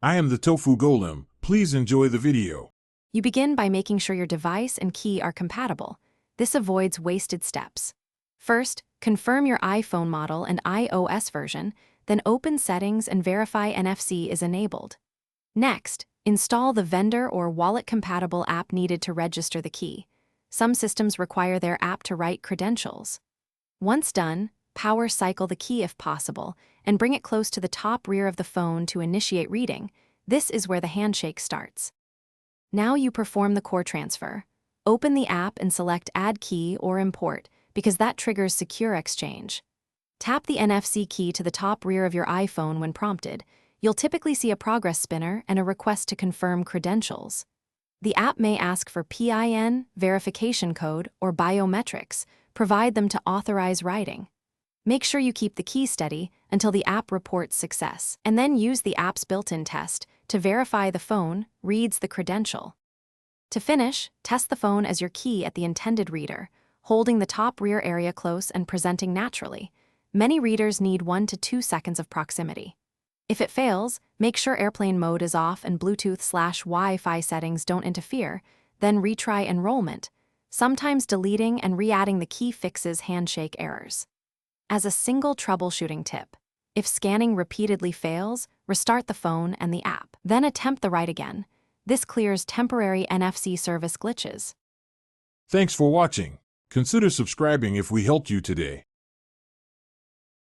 I am the Tofu Golem. Please enjoy the video. You begin by making sure your device and key are compatible. This avoids wasted steps. First, confirm your iPhone model and iOS version, then open Settings and verify NFC is enabled. Next, install the vendor or wallet-compatible app needed to register the key. Some systems require their app to write credentials. Once done, power cycle the key if possible, and bring it close to the top rear of the phone to initiate reading. This is where the handshake starts. Now you perform the core transfer. Open the app and select Add Key or Import, because that triggers secure exchange. Tap the NFC key to the top rear of your iPhone when prompted. You'll typically see a progress spinner and a request to confirm credentials. The app may ask for PIN, verification code, or biometrics. Provide them to authorize writing. Make sure you keep the key steady until the app reports success, and then use the app's built-in test to verify the phone reads the credential. To finish, test the phone as your key at the intended reader, holding the top rear area close and presenting naturally. Many readers need 1 to 2 seconds of proximity. If it fails, make sure airplane mode is off and Bluetooth/Wi-Fi settings don't interfere, then retry enrollment. Sometimes deleting and re-adding the key fixes handshake errors. As a single troubleshooting tip, if scanning repeatedly fails, restart the phone and the app. Then attempt the write again. This clears temporary NFC service glitches. Thanks for watching. Consider subscribing if we helped you today.